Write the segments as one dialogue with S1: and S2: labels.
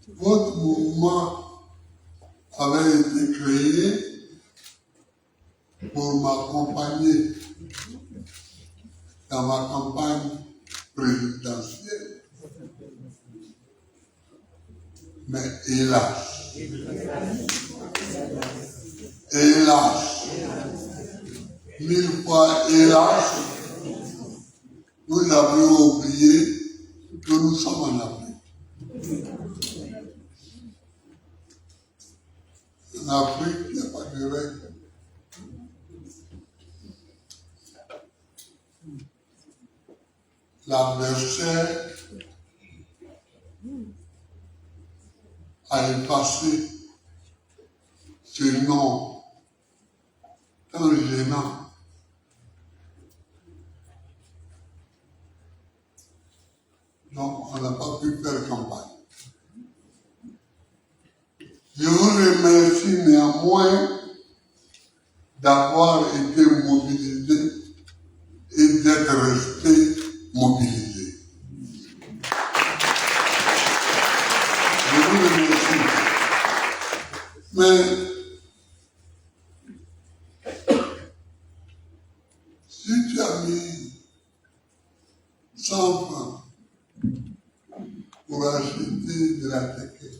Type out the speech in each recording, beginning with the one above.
S1: Votre mouvement avait été créé pour m'accompagner dans ma campagne présidentielle. Mais hélas, mille fois hélas, nous avions oublié que nous sommes en Afrique. En Afrique, il n'y a pas de règles. L'adversaire a effacé ce nom tant gênant. Donc, on n'a pas pu faire campagne. Je vous remercie néanmoins d'avoir été mobilisé et d'être resté mobilisé. Je vous remercie. Mais si tu as mis 100 francs pour acheter de la teke,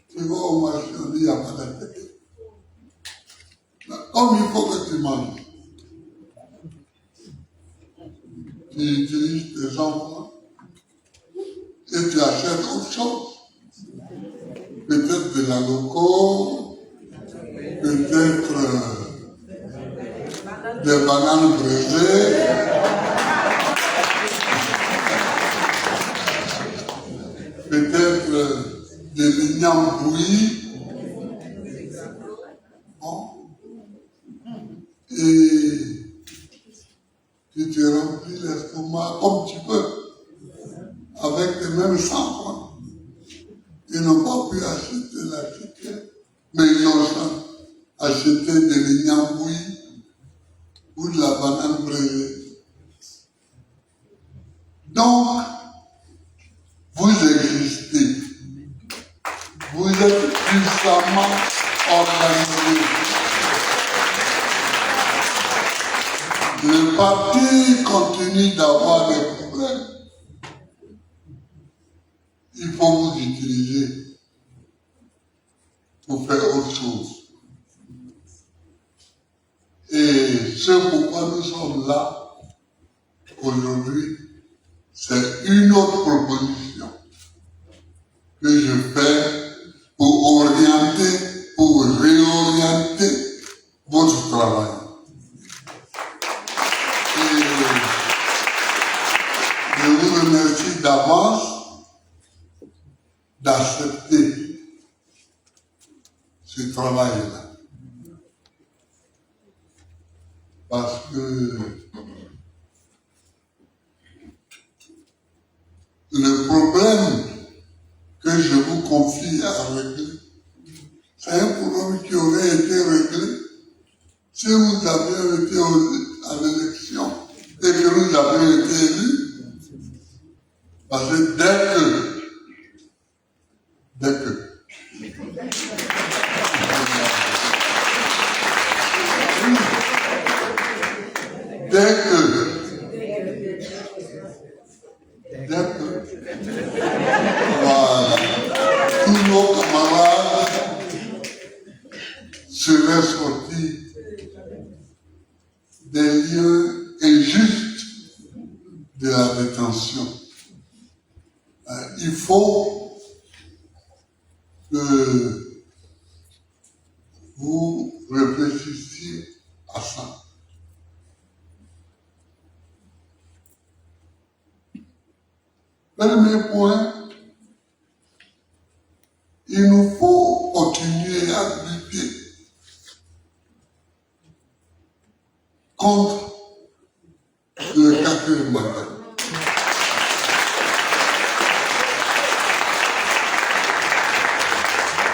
S1: tu vas au marché, on dit il n'y a pas de teke. Comme il faut que tu manges, tu utilises tes enfants et tu achètes autre chose. Peut-être de la loco, peut-être des bananes braisées, peut-être des lignans bouillis. Bon. Et tu te remplis l'estomac comme tu peux, avec les mêmes 100 francs. Ils n'ont pas pu acheter la ticket, mais ils ont acheté des lignans bouillis ou de la banane braisée. Donc, vous existez. Vous êtes puissamment organisés. Le parti continue d'avoir des problèmes. Il faut vous utiliser pour faire autre chose. Et ce pourquoi nous sommes là aujourd'hui, c'est une autre proposition que je fais pour orienter, pour réorienter votre travail. Et je vous remercie d'avance d'accepter ce travail-là. Parce que le problème que je vous confie à régler, c'est un problème qui aurait été réglé si vous aviez été à l'élection et que vous avez été élu. Parce que dès que voilà, tous nos camarades seraient sortis des lieux injustes de la détention. Il faut que vous réfléchissiez à ça. Premier point, il nous faut continuer à lutter contre le quatrième mandat.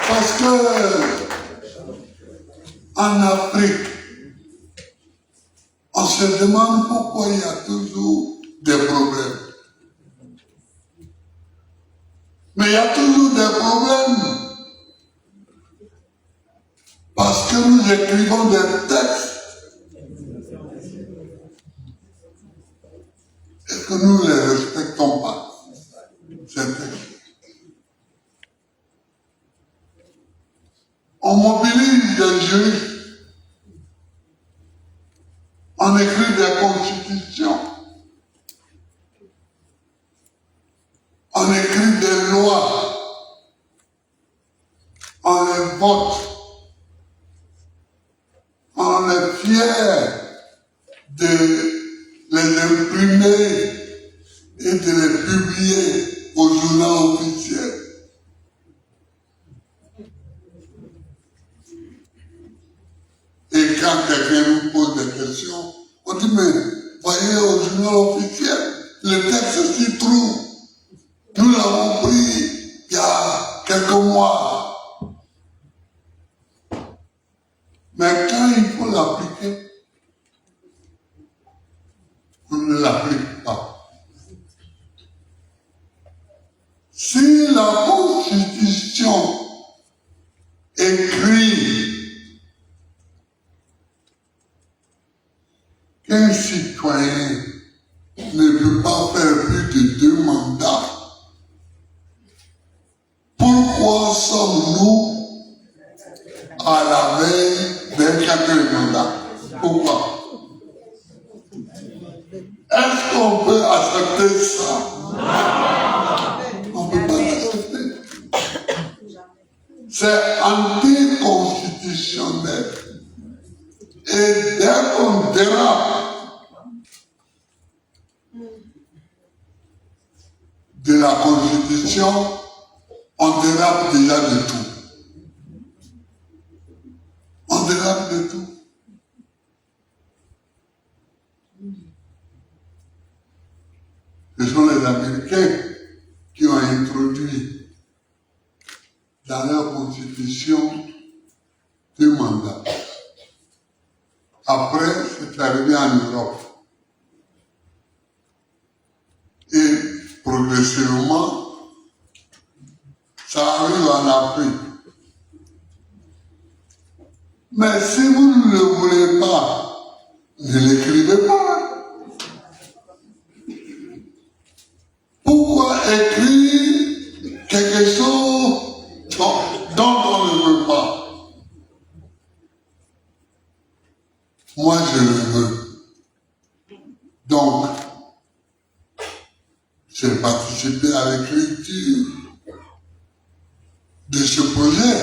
S1: Parce que en Afrique, on se demande pourquoi il y a toujours des problèmes. Mais il y a toujours des problèmes. Parce que nous écrivons des textes et que nous ne les respectons pas. Ces textes. On mobilise des juristes. On écrit des constitutions. On écrit des lois. On les vote. On est fier de les imprimer et de les publier au journal officiel. Et quand quelqu'un nous pose des questions, on dit, mais voyez au journal officiel, le texte s'y trouve. Nous l'avons pris il y a quelques mois. Mais quand il faut l'appliquer, on ne l'applique pas. Si la Constitution écrit qu'un citoyen ne peut pas faire plus de 2 mandats, pourquoi sommes-nous à la veille d'un 4e mandat? Pourquoi? Est-ce qu'on peut accepter ça? On ne peut pas l'accepter. C'est anticonstitutionnel. Et dès qu'on dérape de la Constitution, on dérape déjà de tout. On dérape de tout. Ce sont les Américains qui ont introduit dans leur constitution 2 mandats. Après, c'est arrivé en Europe. Et progressivement, ça arrive en Afrique. Mais si vous ne le voulez pas, ne l'écrivez pas. Pourquoi écrire quelque chose dont on ne veut pas? Moi, je le veux. Donc, j'ai participé à l'écriture de ce projet.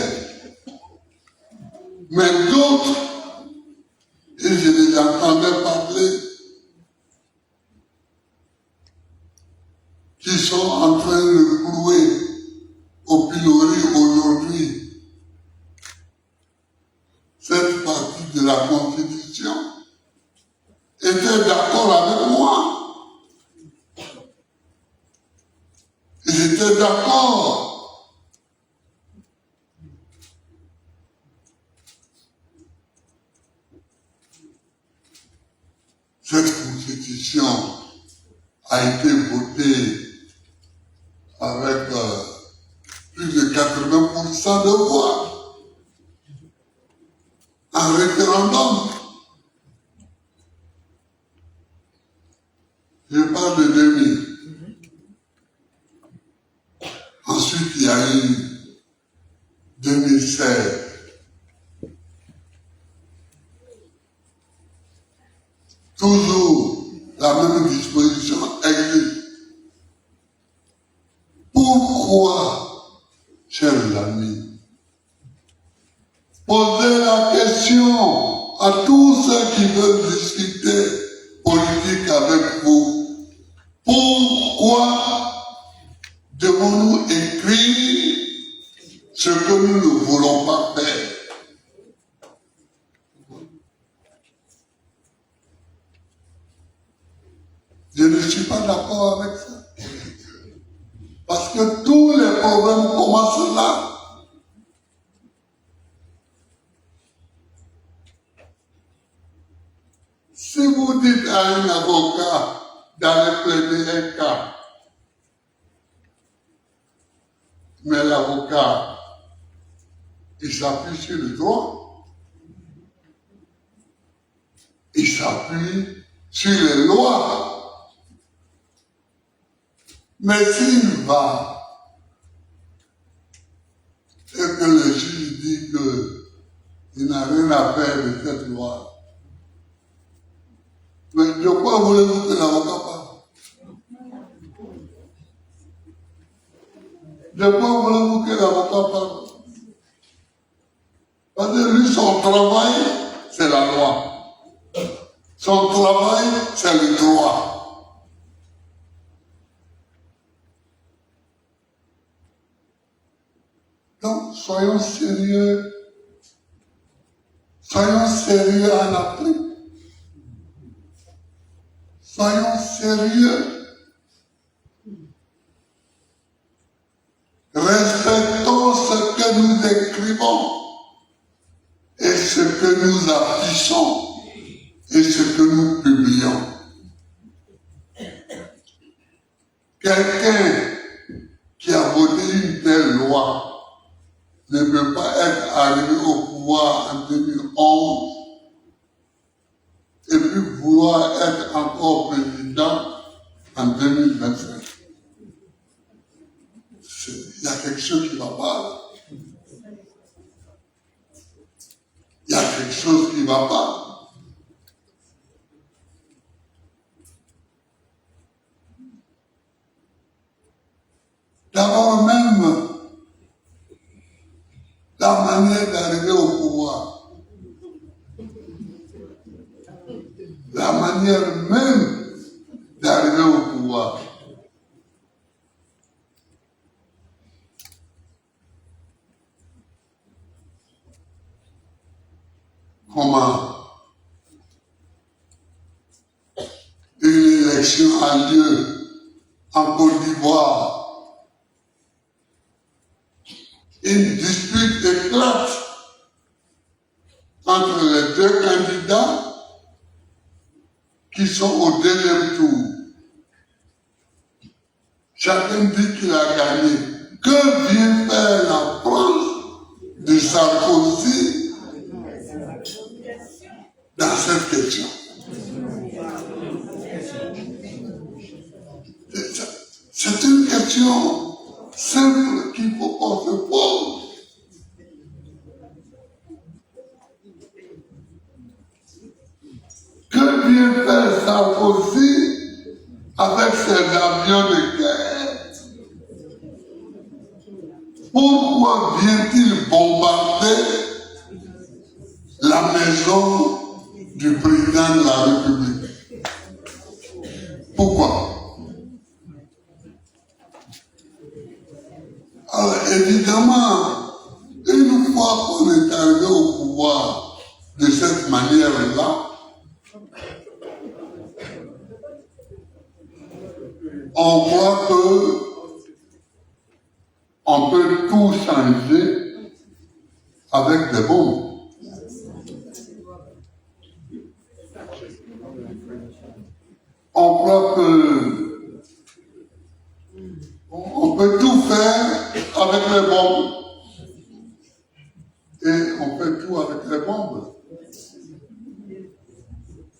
S1: Mais d'autres, et je les entendais parler, qui sont en train de clouer au pilori aujourd'hui cette partie de la Constitution, étaient d'accord avec moi. Ils étaient d'accord. Cette Constitution a été votée avec plus de 80% de voix en référendum. Je parle de 2000. Ensuite, il y a eu 2016. Toujours la même disposition existe. Pourquoi, chers amis, posez la question à tous ceux qui veulent discuter politique avec vous. Pourquoi devons-nous écrire ce que nous ne voulons pas faire? Je ne suis pas d'accord avec ça. Parce que tous les problèmes commencent là. Si vous dites à un avocat d'aller plaider un cas, Mais l'avocat, il s'appuie sur le droit. Il s'appuie sur les lois. Mais s'il va et que le juge dit qu'il n'a rien à faire de cette loi, mais de quoi voulez-vous que l'avocat parle? De quoi voulez-vous que l'avocat parle? Parce que lui, son travail, c'est la loi. Son travail, c'est le droit. Donc, soyons sérieux. Soyons sérieux en Afrique. Soyons sérieux. Respectons ce que nous écrivons et ce que nous affichons et ce que nous publions. Quelqu'un qui a voté une telle loi ne peut pas être arrivé au pouvoir en 2011 et puis vouloir être encore président en 2025. Il y a quelque chose qui ne va pas là. Il y a quelque chose qui ne va pas. D'abord même, la manière d'arriver au pouvoir, la manière même d'arriver au pouvoir. Comment une élection a lieu en Côte d'Ivoire. Une dispute éclate entre les deux candidats qui sont au deuxième tour. Chacun dit qu'il a gagné. Que vient faire la France de Sarkozy dans cette question? C'est une question simple qu'il faut qu'on se pose. Que vient faire Sarkozy avec ses avions de guerre? Pourquoi vient-il bombarder la maison du président de la République? Pourquoi? Alors évidemment, une fois qu'on est arrivé au pouvoir de cette manière-là, on croit qu'on peut tout changer avec des bombes. On croit qu'on peut tout faire avec les bombes. Et on fait tout avec les bombes.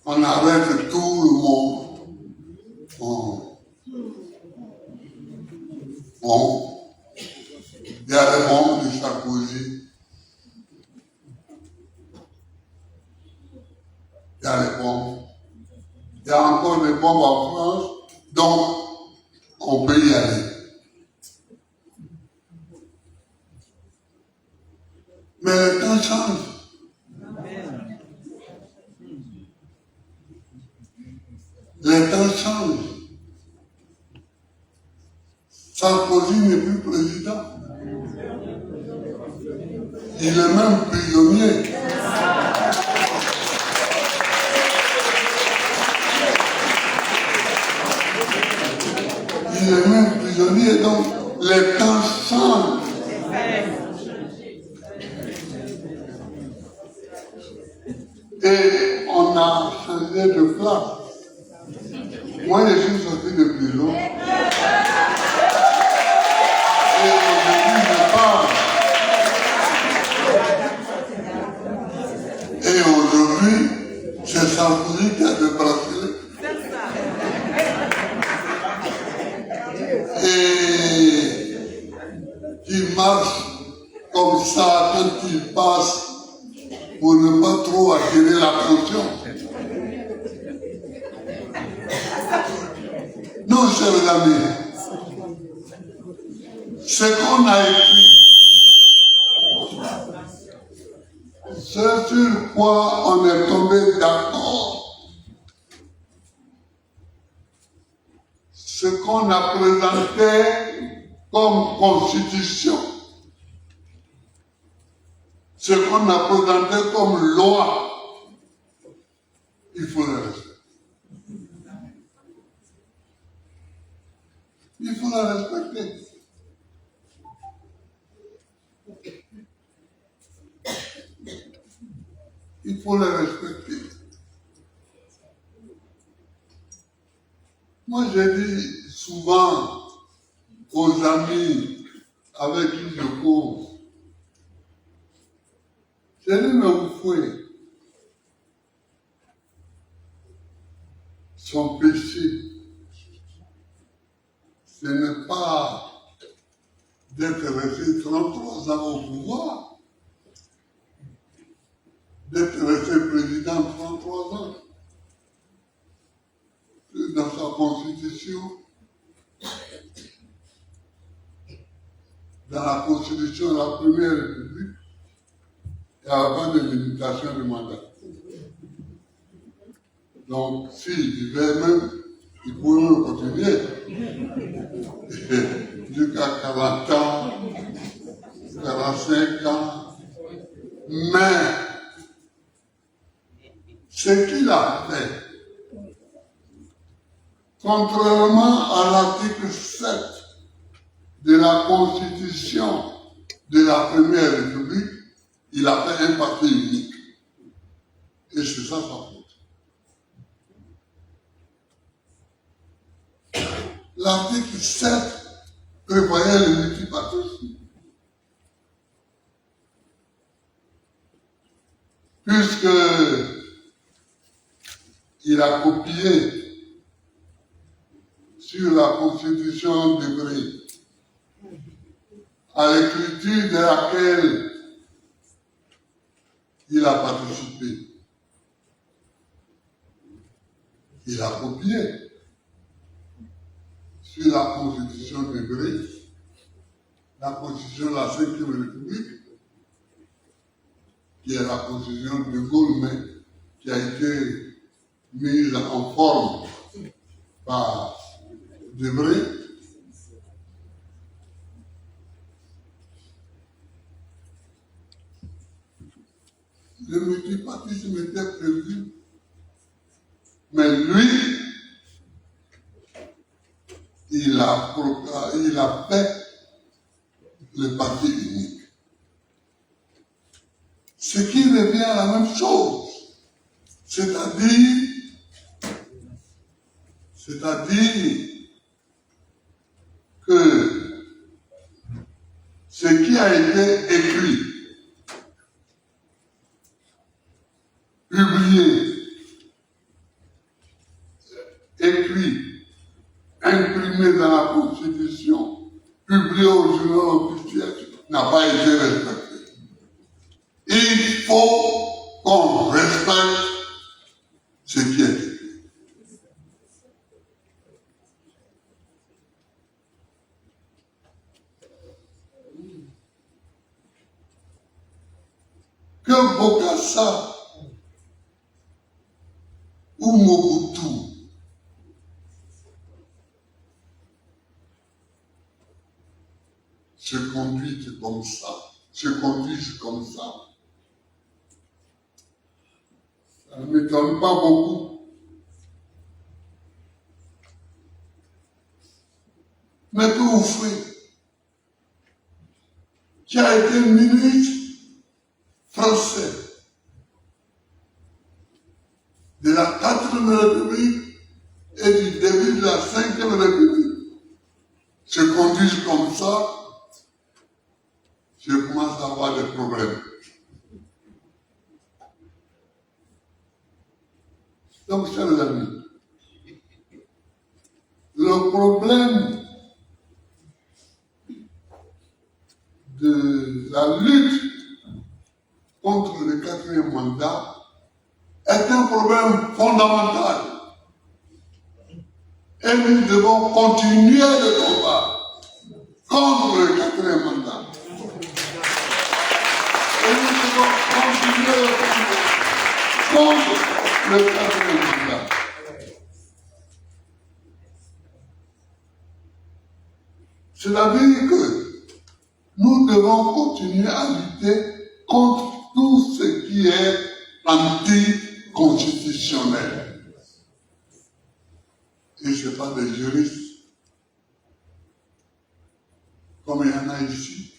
S1: On arrête tout le monde. Bon, il y a les bombes de Sarkozy. Il y a les bombes. Il y a encore des bombes en France, donc on peut y aller. Mais le temps change. Les temps changent. Sarkozy n'est plus président. Il est même prisonnier. Il est même prisonnier, donc les temps changent. Et on a changé de place. Moi, je suis sorti de prison. Et aujourd'hui, qui marche comme ça quand il passe pour ne pas trop attirer l'attention. Non, chers amis, ce qu'on a écrit, ce sur quoi on est tombé d'accord, ce qu'on a présenté comme constitution, ce qu'on a présenté comme loi, il faut le respecter. Il faut la respecter. Il faut la respecter. Moi, j'ai dit souvent aux amis avec qui je cause, j'ai dit, mais vous fouillez. Son péché, ce n'est pas d'être resté 33 ans au pouvoir, d'être resté président 33 ans. Dans sa constitution, dans la constitution de la Première République, il n'y avait pas de limitation du mandat. Donc, s'il vivait même, il pouvait même continuer. Jusqu'à 40 ans, 45 ans. Mais, ce qu'il a fait, contrairement à l'article 7 de la Constitution de la Première République, il a fait un parti unique. Et c'est ça sa faute. L'article 7 prévoyait le multipartisme. Puisque il a copié sur la Constitution d'Hébreu, à l'écriture de laquelle il a participé. Il a copié sur la Constitution d'Hébreu, la Constitution de la Cinquième République, qui est la Constitution de Gaulle, mais qui a été mise en forme par Debré. Le multipartisme était prévu, mais lui, il a fait le parti unique. Ce qui revient à la même chose, c'est-à-dire que ce qui a été écrit, publié, imprimé dans la Constitution, publié au journal officiel, n'a pas été respecté. Il faut qu'on respecte ce qui est écrit. Que Bokassa ou Mobutu se conduisent comme ça, ça ne m'étonne pas beaucoup. Mais que vous faites, qui a été ministre français de la 4e République et du début de la 5e République, se conduisent comme ça, je commence à avoir des problèmes. Donc, chers amis, le problème la lutte contre le quatrième mandat est un problème fondamental. Et nous devons continuer le combat contre le quatrième mandat. Et nous devons continuer le combat contre le quatrième mandat. Cela veut dire que nous devons continuer à lutter contre tout ce qui est anticonstitutionnel. Et ce n'est pas des juristes, comme il y en a ici,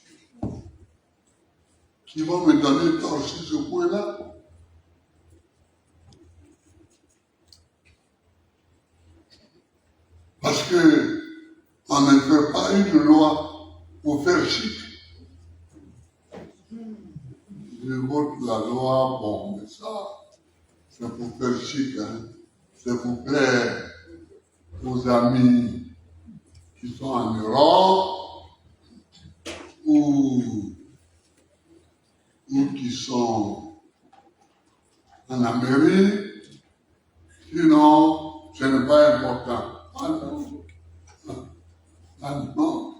S1: qui vont me donner tort sur ce point-là. Parce que on ne fait pas une loi pour faire chic. Je vote la loi, bon, mais ça, c'est pour faire chic, hein. C'est pour plaire aux amis qui sont en Europe ou qui sont en Amérique. Sinon, ce n'est pas important. Ah non. Ah non.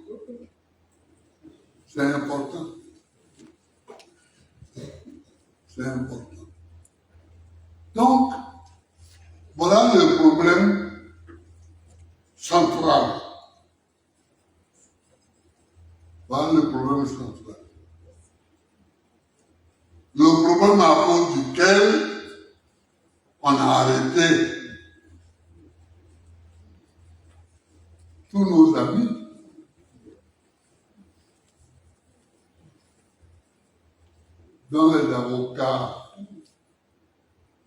S1: C'est important. C'est important. Donc, voilà le problème central. Voilà le problème central. Le problème à cause duquel on a arrêté tous nos amis. Dont les avocats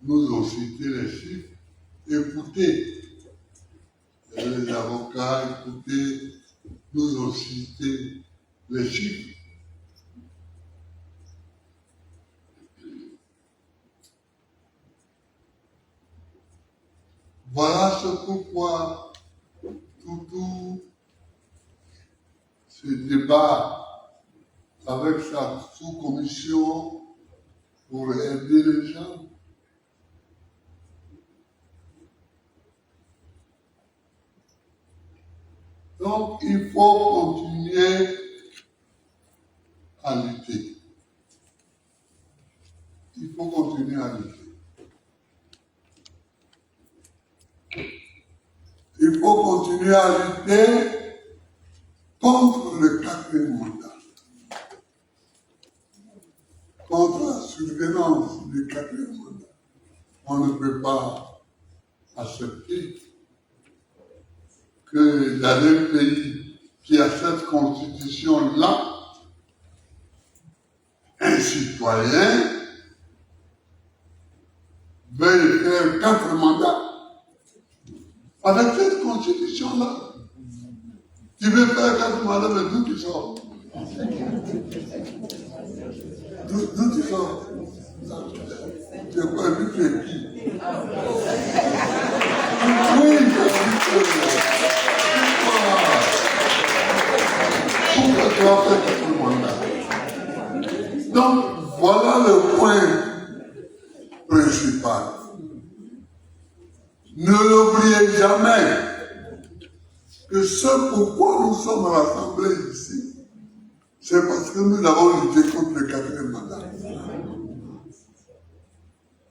S1: nous ont cité les chiffres. Écoutez, les avocats, écoutez, nous ont cité les chiffres. Voilà ce pourquoi tout ce débat avec sa sous-commission pour aider les gens. Donc, il faut continuer à lutter. Il faut continuer à lutter. Il faut continuer à lutter contre le quatrième mandat. Contre la surveillance du quatrième mandat. On ne peut pas accepter que dans un pays qui a cette constitution-là, un citoyen veuille faire 4 mandats. Avec cette constitution-là, tu veux faire 4 mandats, mais d'où tu sors? D'où tu sors? Tu n'as pas vu que qui? Oui, pourquoi tu as fait 4 mandats? Donc, voilà le point principal. Ne l'oubliez jamais que ce pourquoi nous sommes rassemblés ici, c'est parce que nous avons lutté contre le quatrième mandat.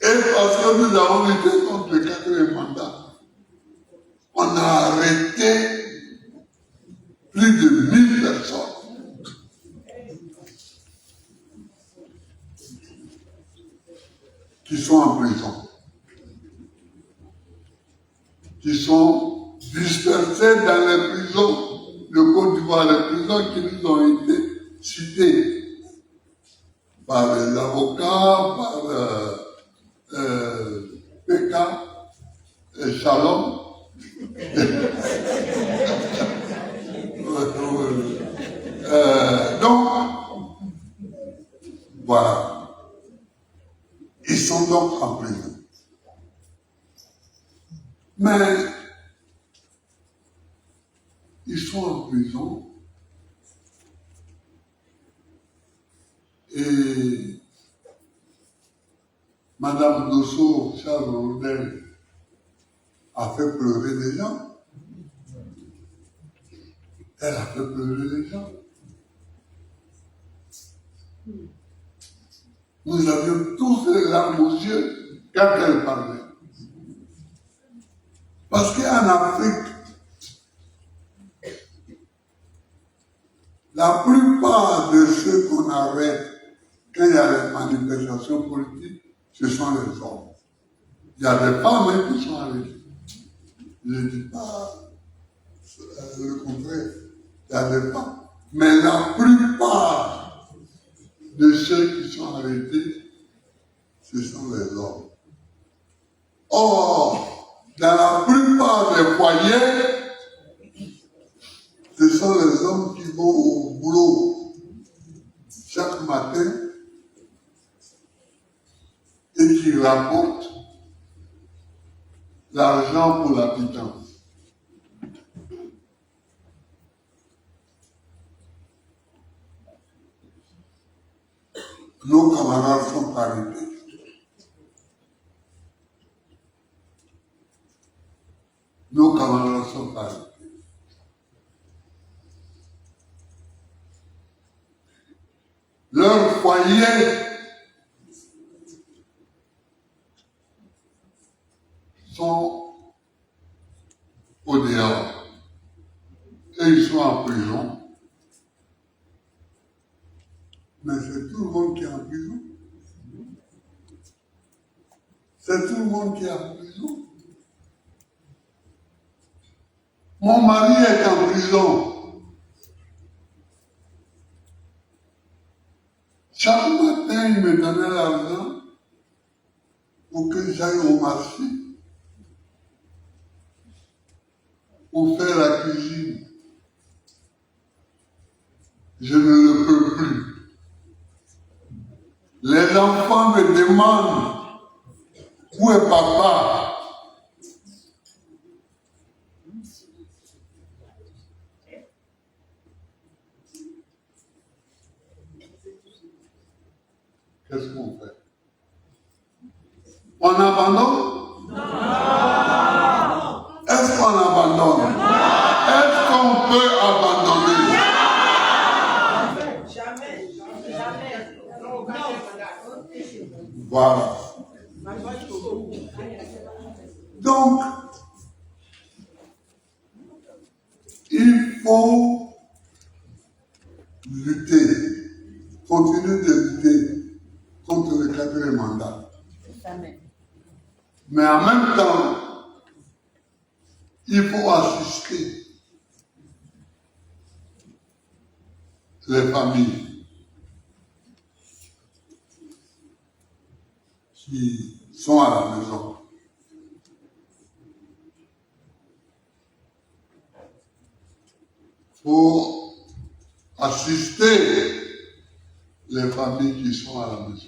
S1: Et parce que nous avons lutté contre le quatrième mandat, on a arrêté plus de 1000 personnes. Qui sont en prison, qui sont dispersés dans les prisons de Côte d'Ivoire, les prisons qui nous ont été citées par les avocats, par PK et Shalom. Donc, voilà. Ils sont donc en prison. Mais ils sont en prison Et Madame Dosso, Charles Roudel, a fait pleurer des gens. Elle a fait pleurer des gens. Nous avions tous les larmes aux yeux quand elle parlait. Parce qu'en Afrique, la plupart de ceux qu'on arrête quand il y a les manifestations politiques, ce sont les hommes. Il y a des femmes qui sont arrêtées. Je ne dis pas le contraire. Il y a des femmes. Mais la plupart de ceux qui sont arrêtés, ce sont les hommes. Or, dans la plupart des foyers, ce sont les hommes qui vont au boulot chaque matin et qui rapportent l'argent pour l'habitant. Nos camarades sont arrêtés. Nos camarades sont arrêtés. Leurs foyers sont au dehors. Et ils sont en prison. Mais c'est tout le monde qui est en prison. C'est tout le monde qui est en prison. Mon mari est en prison. Chaque matin, il me donnait l'argent pour que j'aille au marché pour faire la cuisine. Je ne le peux plus. Les enfants me demandent où est papa? Qu'est-ce qu'on fait? On abandonne? Non. Est-ce qu'on abandonne? Non. Est-ce qu'on peut abandonner? Non. Jamais. Jamais. Non. Voilà. Donc, il faut lutter, continuer de lutter contre le quatrième mandat. Mais en même temps, il faut assister les familles qui sont à la maison. Il faut assister les familles qui sont à la maison.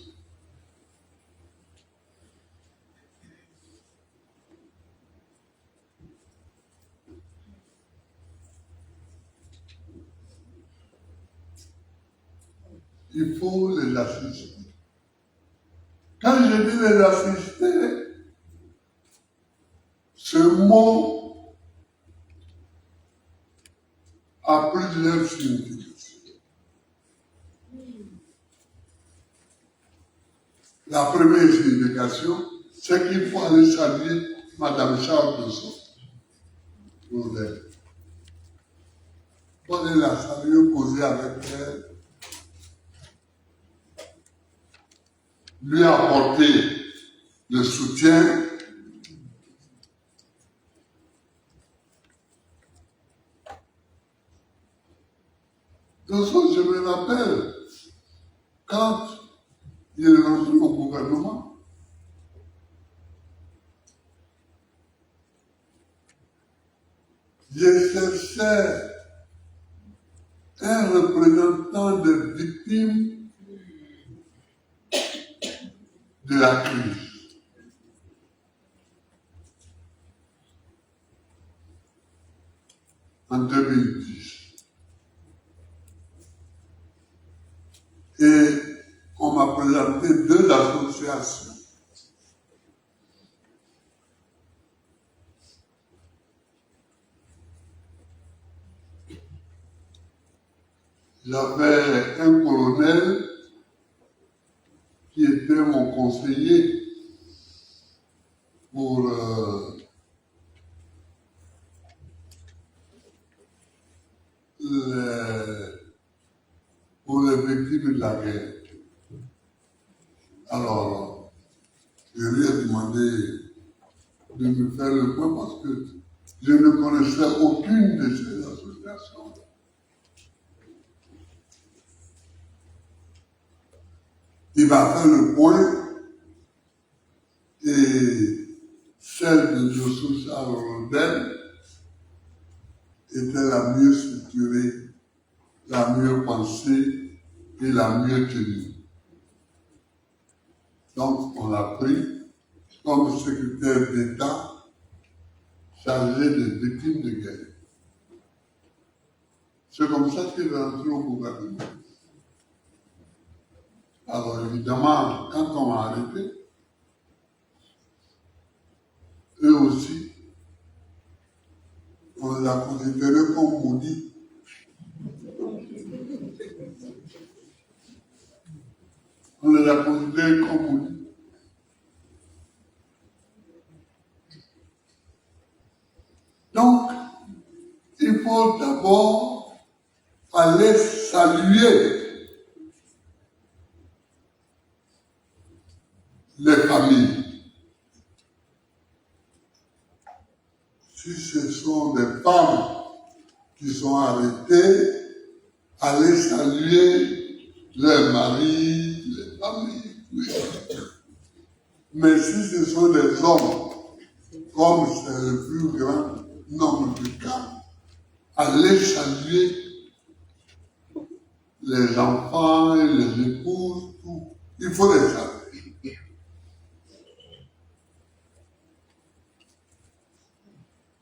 S1: Il faut les assister. Quand je dis les assister, ce mot a plusieurs significations. La première signification, c'est qu'il faut aller saluer Madame Charles Dosso. Pour aller la saluer, causer avec elle, lui apporter le soutien. Dosso, je me rappelle, quand il est rentré au gouvernement, je cherchais un représentant des victimes de la crise. En 2010. Et présenter deux associations. J'avais un colonel qui était mon conseiller pour les victimes de la guerre. Alors, je lui ai demandé de me faire le point parce que je ne connaissais aucune de ces associations. Il m'a fait le point et celle de Josué Rodel était la mieux structurée, la mieux pensée et la mieux tenue. Donc, on l'a pris comme secrétaire d'État chargé des victimes de guerre. C'est comme ça qu'il est rentré au gouvernement. Alors, évidemment, quand on m'a arrêté, eux aussi, on les a considérés comme maudits. On les a considérés comme maudits. Donc, il faut d'abord aller saluer les familles. Si ce sont des femmes qui sont arrêtées, aller saluer leurs maris, les familles. Oui. Mais si ce sont des hommes, comme c'est le plus grand nombre de cas, aller saluer les enfants et les épouses, tout. Il faut les saluer.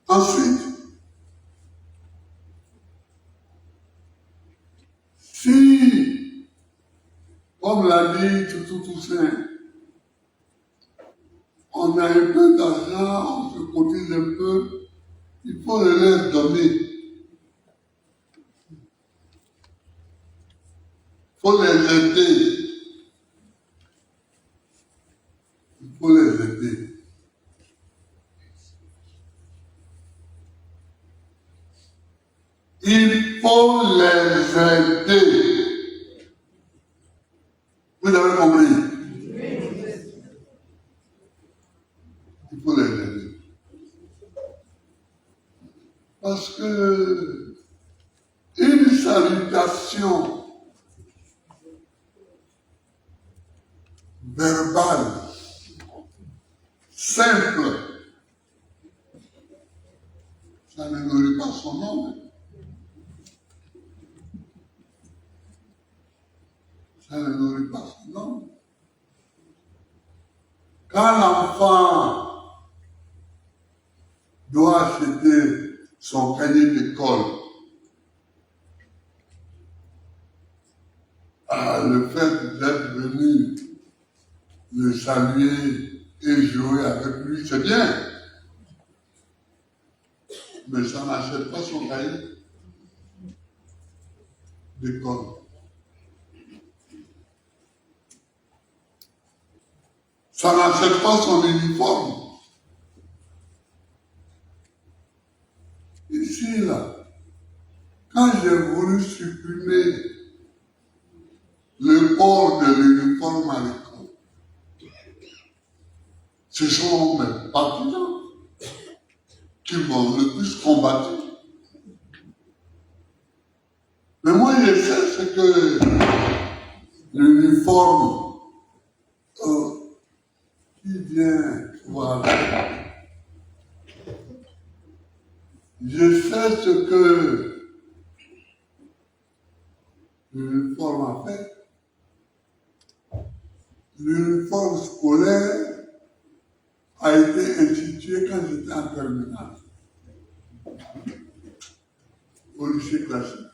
S1: Ensuite, si, comme l'a dit Toutou Toussaint, on a un peu d'argent, on se cotise un peu, il faut les leur donner. Il faut les aider. Il faut les aider. Il faut les aider. Vous avez compris? Il faut les aider. Parce que une salutation verbale, simple, ça ne nourrit pas son nom. Ça ne nourrit pas son nom. Quand l'enfant doit acheter son cahier d'école, le fait d'être venu le saluer et jouer avec lui, c'est bien. Mais ça n'achète pas son cahier d'école. Ça n'achète pas son uniforme. Ici, là, quand j'ai voulu supprimer le port de l'uniforme à l'école, ce sont mes partisans qui m'ont le plus combattu. Mais moi, je sais ce que l'uniforme qui vient voir. Je sais ce que l'uniforme a fait. L'uniforme scolaire a été institué quand j'étais en terminale, au lycée classique.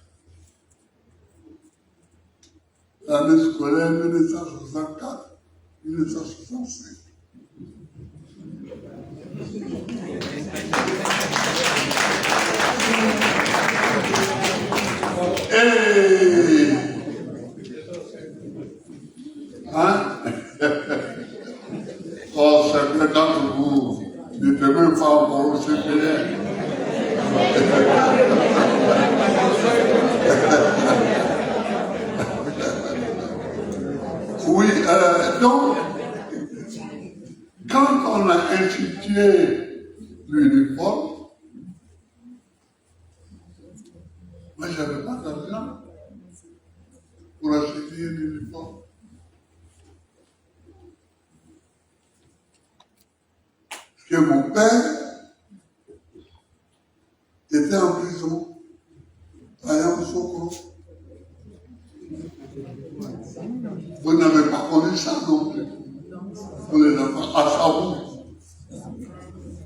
S1: l'année scolaire 1964-1965. Et hein? Oh, certains d'entre vous n'étaient même pas encore au CPR. Oui, donc, quand on a institué l'uniforme, moi, je n'avais pas d'argent pour acheter un uniforme. Parce que mon père était en prison, à Yamoussoukro. Vous n'avez pas connu ça non plus. Pour les enfants, à Chabou,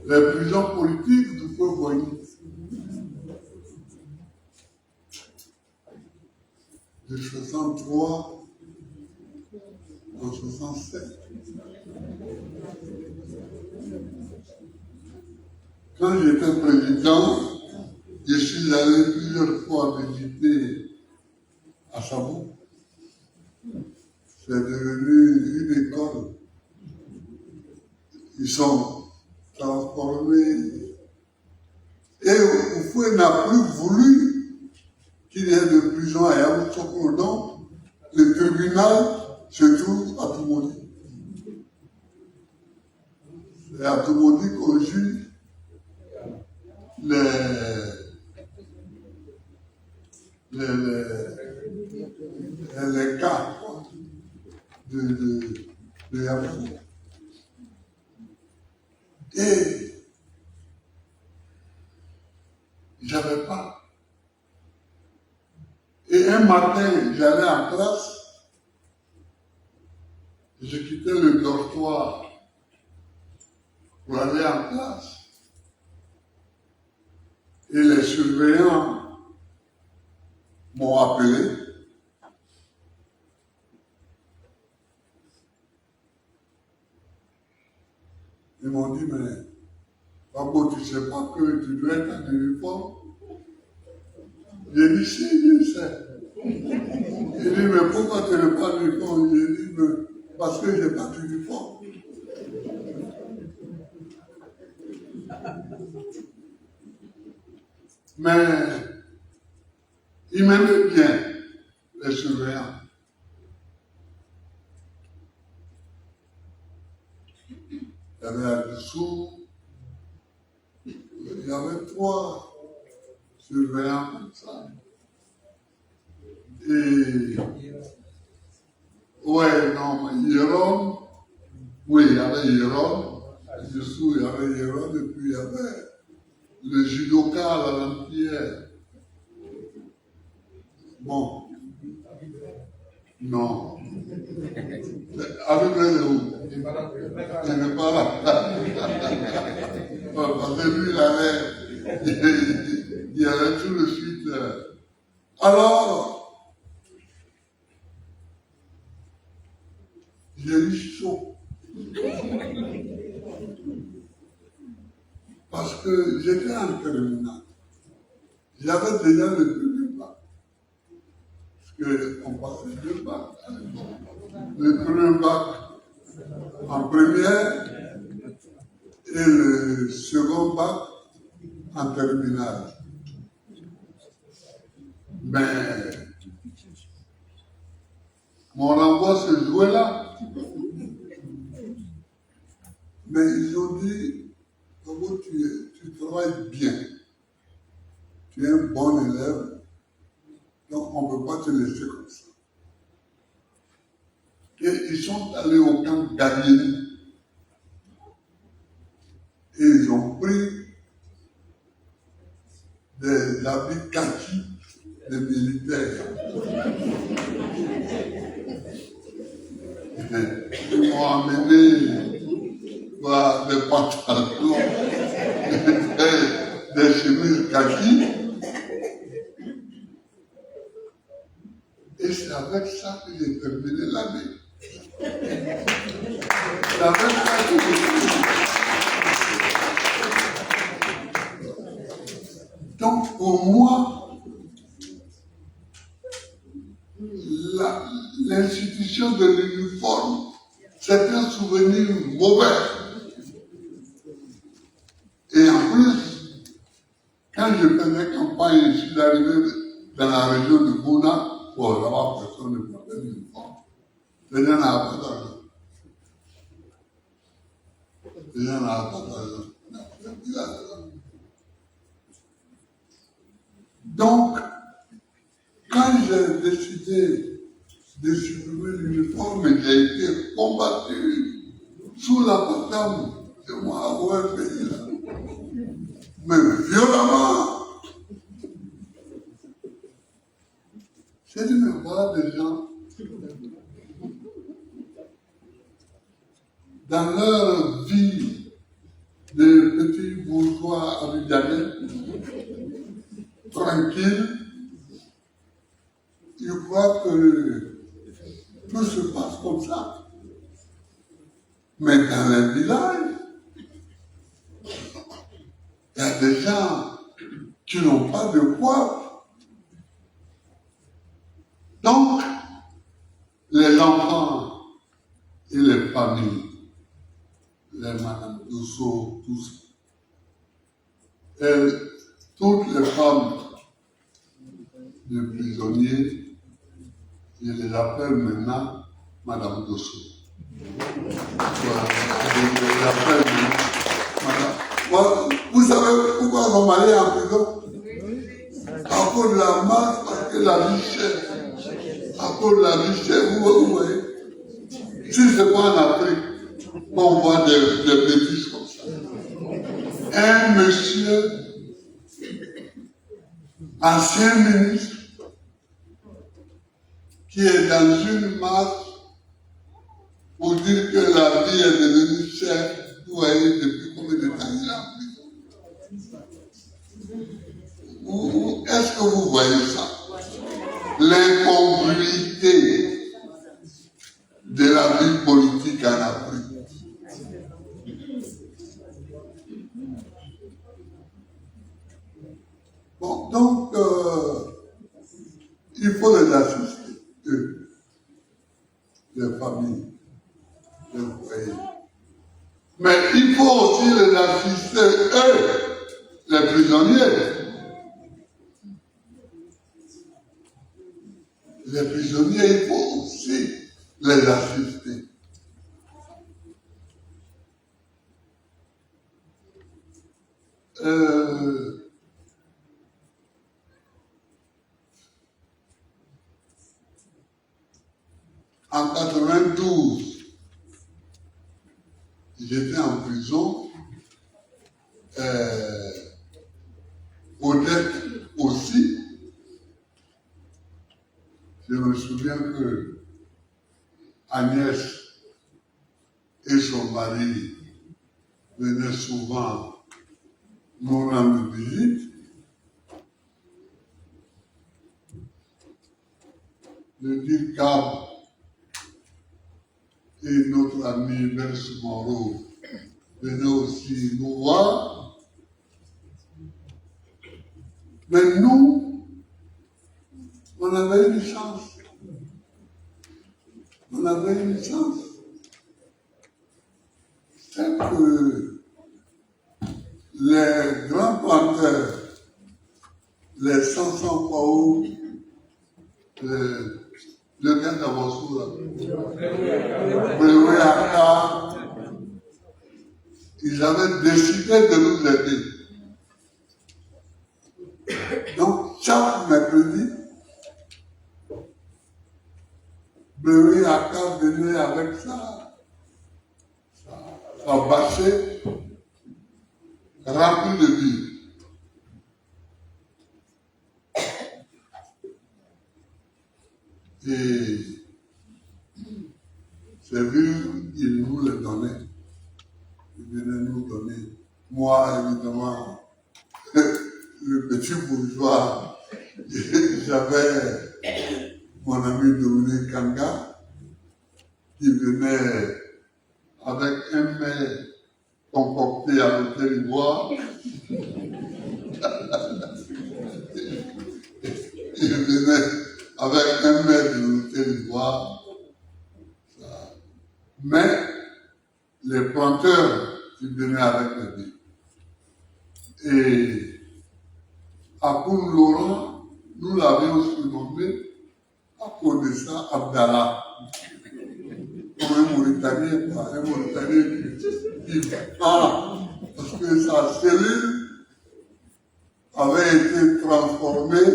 S1: les prisons politiques du peuple voyou. De 63 en 67. Quand j'étais président, je suis allé plusieurs fois visiter à Chabou. C'est devenu une école. Ils sont transformés. Et Oufoué n'a plus voulu qu'il y ait de prison à Yamoussoukro. Donc, le tribunal se trouve à Toumoudi. C'est à Toumoudi qu'on juge les cas de Yamoussoukro. Et j'avais pas. Et un matin, j'allais en classe, je quittais le dortoir pour aller en classe. Et les surveillants m'ont appelé. Ils m'ont dit, mais Pablo, tu ne sais pas que tu dois être en uniforme? J'ai dit, si, je sais. Il dit, mais pourquoi tu n'es pas en uniforme? J'ai dit, mais parce que je n'ai pas d'uniforme. Mais ils m'aimaient bien, les surveillants. Il y avait là-dessous, il y avait 3 surveillants comme ça. Et, ouais, non, Jérôme, oui, il y avait Jérôme, dessous il y avait Jérôme, et puis il y avait le judoka à la lampière. Bon, non. Avec le où? Il n'est pas là. Parce que lui, il allait tout de suite. Alors, j'ai eu chaud. Parce que j'étais en terminale. J'avais déjà le premier bac. Parce qu'on passait 2 bacs. Le premier bac en première et le second bac en terminale. Mais mon renvoi se jouait là. Mais ils ont dit, Pablo, tu travailles bien. Tu es un bon élève. Donc on ne peut pas te laisser comme ça. Et ils sont allés au camp Gabieni. Et ils ont pris des habits kaki des militaires. Ils m'ont amené des pantalons, des chemises kaki. Et c'est avec ça que j'ai terminé l'année. C'est avec ça que j'ai terminé. Donc, pour moi, l'institution de l'uniforme, c'est un souvenir mauvais. Et en plus, quand je faisais campagne, je suis arrivé dans la région de Bouna, pour là-bas, personne ne portait l'uniforme. Les gens n'avaient pas d'argent. Les gens n'avaient pas d'argent. Donc, quand j'ai décidé de supprimer l'uniforme, j'ai été combattu sous la patame de mon pays là. Mais violemment. J'ai dit, mais voilà des gens, dans leur vie de petits bourgeois abidjanais, tranquilles, ils croient que tout se passe comme ça. Mais dans les villages, il y a des gens qui n'ont pas de quoi. Donc, les enfants et les familles, les Madame Douceau, tous, et toutes les femmes de prisonniers, je les appelle maintenant Madame Douceau. Voilà, je les appelle maintenant Madame. Voilà. Vous savez pourquoi on m'a allé en prison? À cause de la masse, parce que la vie chère. À cause de la vie chère, vous voyez. Si c'est pas en Afrique, on voit des bêtises comme ça. Un monsieur, ancien ministre, qui est dans une marche pour dire que la vie est devenue chère, vous voyez depuis combien de temps il est en prison. Est-ce que vous voyez ça? L'incongruité de la vie politique en Afrique. Bon, donc, il faut les assister, eux, les familles, les foyers. Mais il faut aussi les assister, eux, les prisonniers. Les prisonniers, il faut aussi les assister. En 92, j'étais en prison. Odette aussi. Je me souviens que Agnès et son mari venaient souvent nous rendre visite. Le DIRCAB et notre ami Berce Moreau venaient aussi nous voir. Mais nous, on avait une chance. On avait une chance. C'est que les grands planteurs, les 500 Paou, le gars d'Avassou, ils avaient décidé de nous aider. Donc, chaque mercredi, Bleué Aka venait avec sa bâchée remplie de vie. Et ces vivres, il nous les donnait. Il venait nous donner. Moi, évidemment, le petit bourgeois, j'avais mon ami Dominique Kanga, qui venait avec un mets concocté à l'hôtel Ivoire. Il venait avec un mets de l'hôtel Ivoire. Mais les planteurs qui venaient avec les billes. Et Apoun Laurent, nous l'avions surnommé, à cause de ça, Abdallah. Comme un Mauritanien, qui parce que sa cellule avait été transformée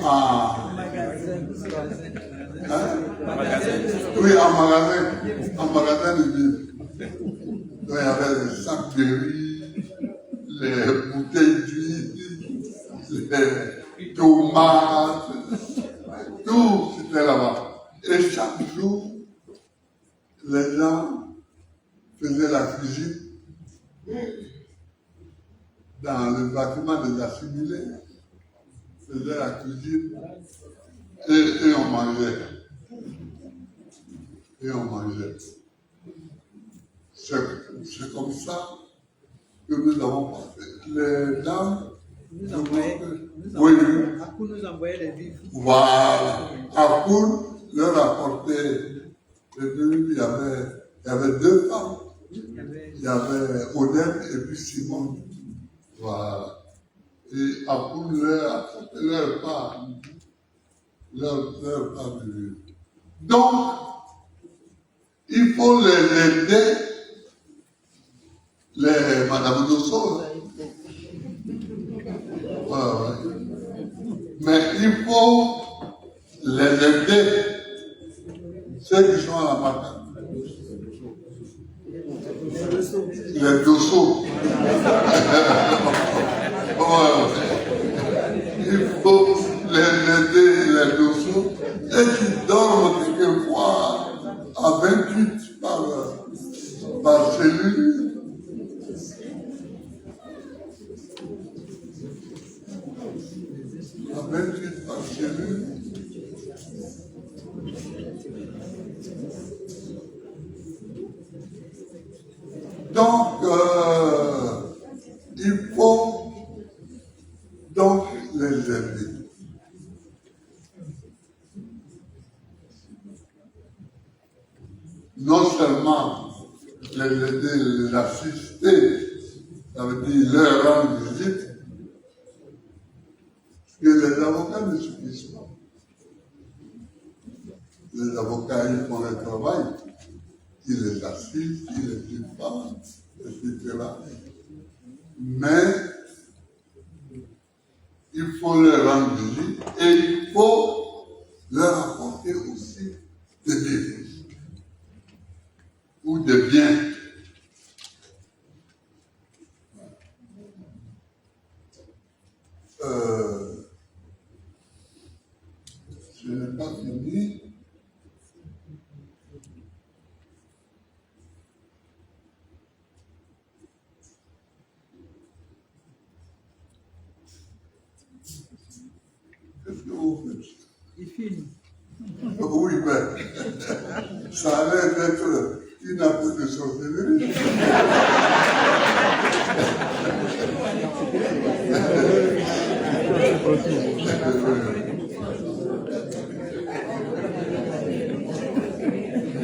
S1: en oui, en magasin de vivres. Donc il y avait les sacs de riz, les bouteilles d'huile, les tomates, tout c'était là-bas. Et chaque jour, les gens faisaient la cuisine dans le bâtiment des assimilés, faisaient la cuisine et on mangeait. Et on mangeait. C'est comme ça que nous avons passé. Les dames nous envoyaient les vivres. Voilà. Apoun leur apportait les vivres. Il y avait deux femmes. Il y avait Odette et puis Simone. Voilà. Et Apoun leur apportait leur part. Leur part de vivre. Donc, il faut les aider, les Madame Dosso. Ouais. Mais il faut les aider, ceux qui sont à la matin. Les Dosso. Il faut les aider, les Dosso, et qui dorment quelquefois à 28 par cellule. À 28 par cellule. Donc, il faut donc les aider. Non seulement les aider, les assister, ça veut dire leur rendre visite, que les avocats ne suffisent pas. Les avocats, ils font le travail, ils les assistent, ils les informent, etc. Mais il faut leur rendre visite et il faut leur apporter aussi des bienfaits ou des biens. Je n'ai pas fini. Qu'est-ce que vous faites?
S2: Il filme.
S1: Oui, mais ça a l'air d'être une approche de sorcellerie.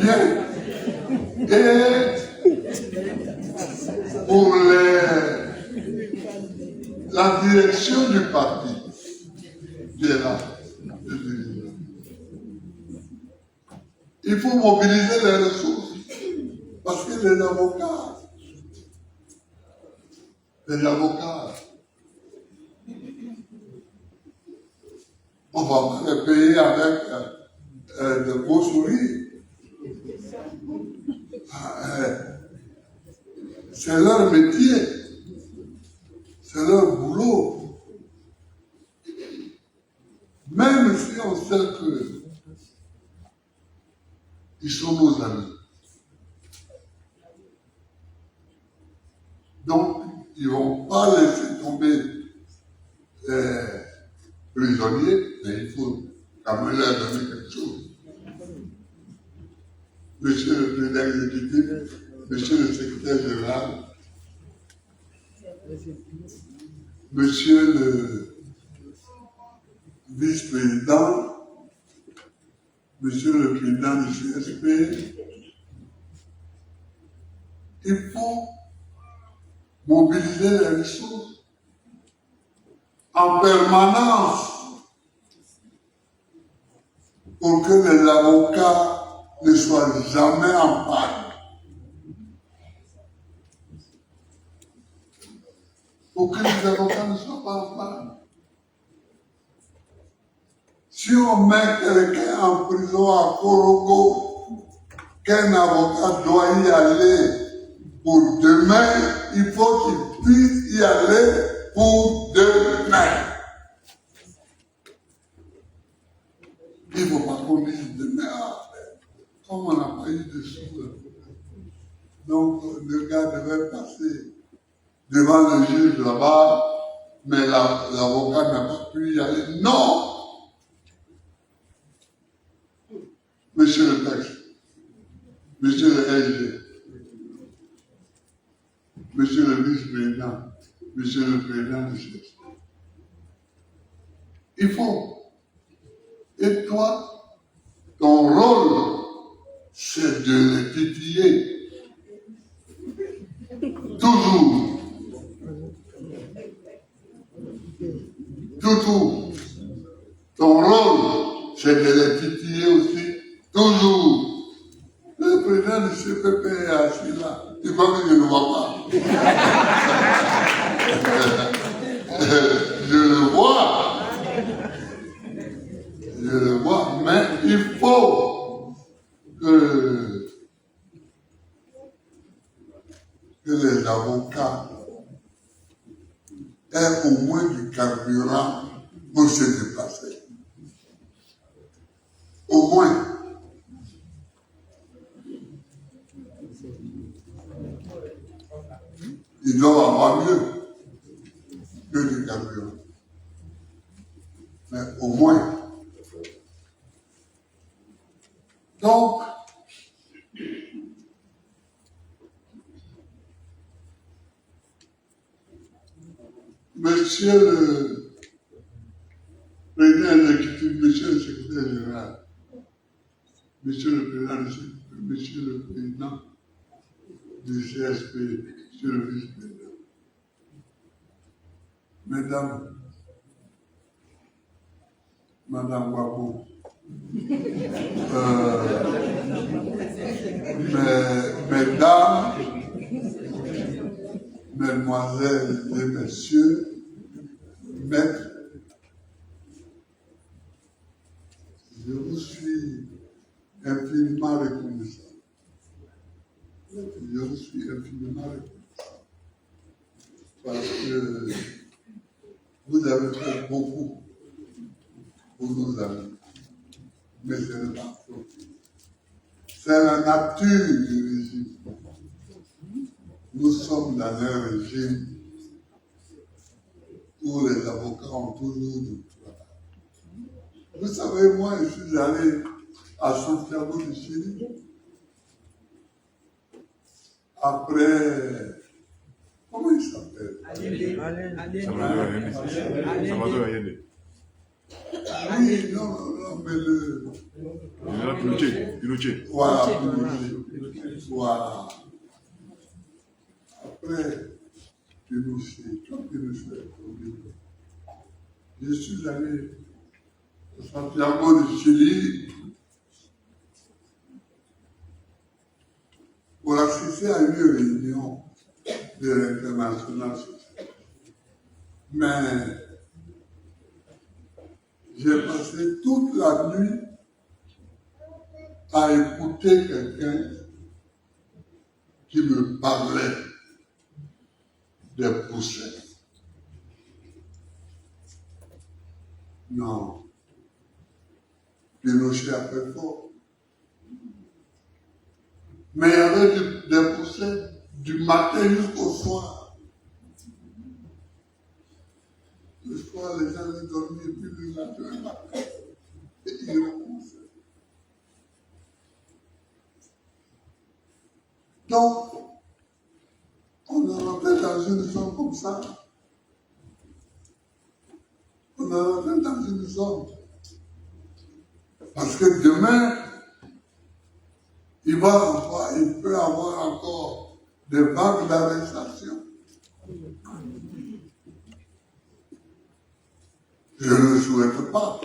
S1: Bien. Et pour la direction du parti, qui est là, il faut mobiliser les ressources. Parce que les avocats, on va pas les payer avec de beaux sourires. C'est leur métier, c'est leur boulot. Même si on sait qu'ils sont nos amis. Donc, ils ne vont pas laisser tomber les prisonniers, mais il faut Cameroun lui a donné quelque chose. Monsieur le président exécutif, monsieur le secrétaire général, monsieur le vice-président, monsieur le président du CSP, il faut mobiliser les ressources en permanence pour que les avocats ne soient jamais en panne. Pour que les avocats ne soient pas en panne. Si on met quelqu'un en prison à Korogo, qu'un avocat doit y aller pour demain, il faut qu'il puisse y aller pour demain. Il ne faut pas qu'on dise demain, comme on n'a pas eu de sous. Donc le gars devait passer devant le juge là-bas, mais l'avocat n'a pas pu y aller. Non! Monsieur le texte, monsieur le SG, monsieur le vice-président, monsieur le président du CSP. Il faut. Et toi, ton rôle, c'est de les titiller. Toujours. Toujours. Ton rôle, c'est de les titiller aussi. Toujours. Le président du CPP est assis là. Tu crois que je ne vois pas? Je le vois. Je le vois, mais il faut que les avocats aient au moins du carburant pour se déplacer. Au moins. Ils doivent avoir mieux que du carburant. Mais au moins. Donc, monsieur le président exécutif, monsieur le secrétaire général, monsieur le président du CSP, monsieur le président du CSP, monsieur le vice-président, mesdames, madame Wabo, mesdames, mesdemoiselles et messieurs, maîtres, je vous suis infiniment reconnaissant. Je vous suis infiniment reconnaissant. Parce que vous avez fait beaucoup pour nos amis. Mais ce n'est pas trop. C'est la nature du régime. Nous sommes dans un régime où les avocats ont toujours du travail. Vous savez, moi, je suis allé à Santiago du Chili. Après, comment il s'appelle?
S2: Salvador Allende.
S1: Oui, non, mais le...
S2: Pinochet.
S1: Voilà, Pinochet. Voilà. Après, Pinochet, je suis allé à Santiago du Chili pour assister à une réunion de l'International social. Mais j'ai passé toute la nuit à écouter quelqu'un qui me parlait des procès. Non. Pinochet a fait fort. Mais il y avait des procès du matin jusqu'au soir. Le soir, les gens allaient dormir, puis le matin, il Donc, on est rentré dans une zone comme ça. On est rentré dans une zone. Parce que demain, il peut avoir encore des vagues d'arrestation. Je ne le souhaite pas.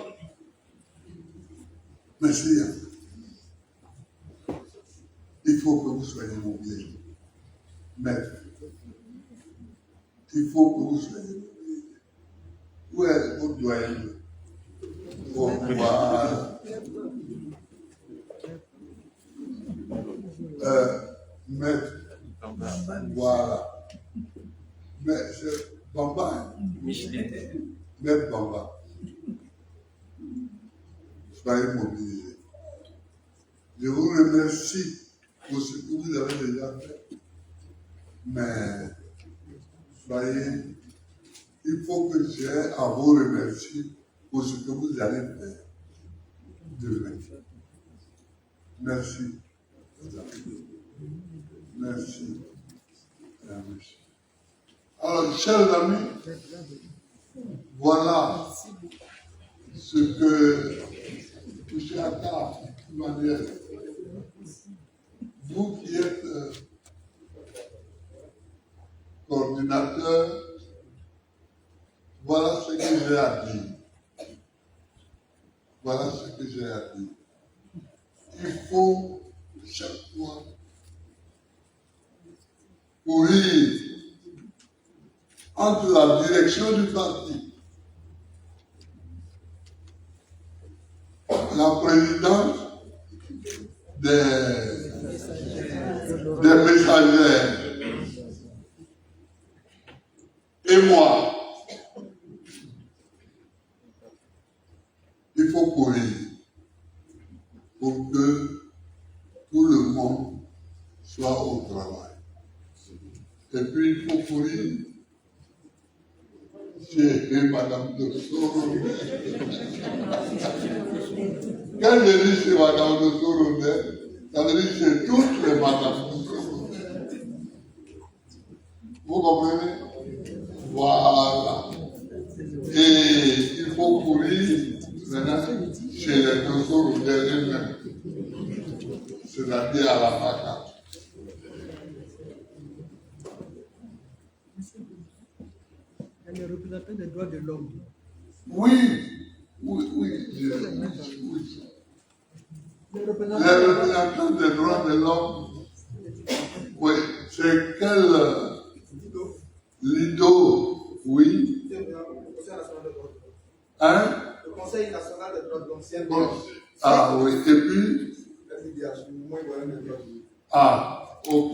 S1: Mais si, il faut que vous soyez mobilisés. Maître, il faut que vous soyez mobilisés. Où est votre doyen? Voilà. Maître, voilà. Mais c'est Bamba. Maître Bamba. Soyez mobilisés. Je vous remercie pour ce que vous avez déjà fait. Mais soyez, il faut que j'ai à vous remercier pour ce que vous allez faire demain. Merci. Merci. Merci. Alors, chers amis, voilà ce que M. Attard m'a dit. Vous qui êtes coordinateur, voilà ce que j'ai à dire. Voilà ce que j'ai à dire. Il faut chaque fois courir entre la direction du parti, la présidence des messagers et moi. Il faut courir pour que tout le monde soit au travail. Et puis il faut courir chez Madame de Sorondet. Quand je dis chez Madame de Sorondet, ça veut dire chez toutes les Madame de Sorondet. Vous comprenez? Voilà. Et il faut courir maintenant chez les deux Sorondet eux-mêmes, c'est-à-dire à la vacance.
S2: Les représentants des droits de l'homme.
S1: Oui. Les représentants des droits de l'homme. Oui, c'est quel Lido, oui. Hein?
S3: Le Conseil national des droits de l'homme.
S1: Ah oui, et puis? Ah, ok.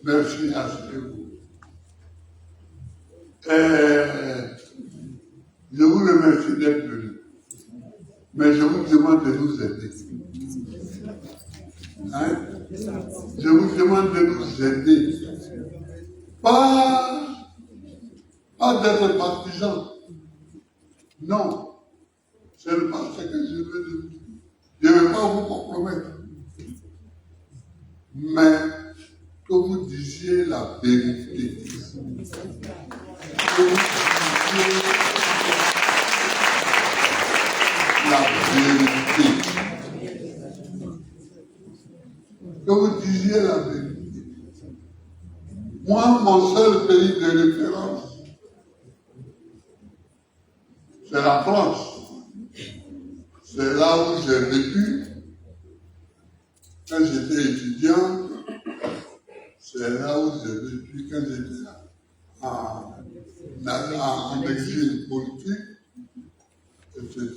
S1: Merci, asseyez-vous. Je vous remercie d'être venu. Mais je vous demande de nous aider. Hein? Je vous demande de nous aider. Pas d'être partisan. Non. Ce n'est pas ce que je veux dire. Je ne vais pas vous compromettre. Mais que vous disiez la vérité. Que vous disiez la vérité. Que vous disiez la vérité. Moi, mon seul pays de référence, c'est la France. C'est là où j'ai vécu. Quand j'étais étudiant, c'est là où j'ai vécu quand j'étais en exil politique, etc.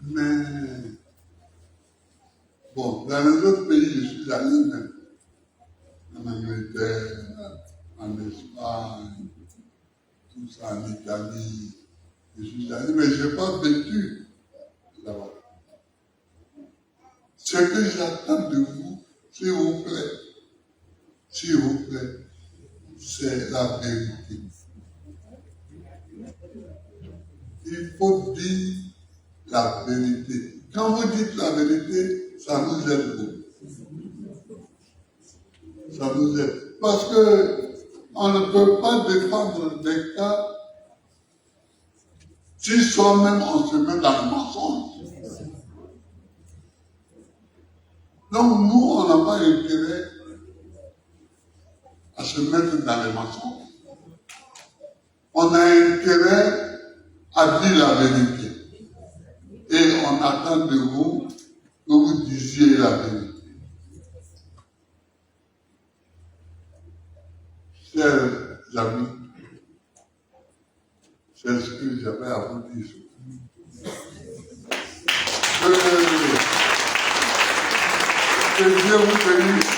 S1: Mais, bon, dans les autres pays, je suis allé même. En Angleterre, en Espagne, tout ça, en Italie. Je suis allé, mais je n'ai pas vécu là-bas. Ce que j'attends de vous, s'il vous plaît, c'est la vérité. Il faut dire la vérité. Quand vous dites la vérité, ça nous aide beaucoup. Ça nous aide. Parce que on ne peut pas défendre des cas si soi-même on se met dans le mensonge. Donc nous, on n'a pas intérêt à se mettre dans les mensonges. On a intérêt à dire la vérité. Et on attend de vous que vous disiez la vérité. Chers amis, c'est ce que j'avais à vous dire. Que Dieu vous bénisse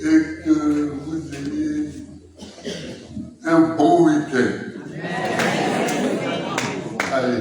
S1: et que vous ayez un bon week-end. Allez.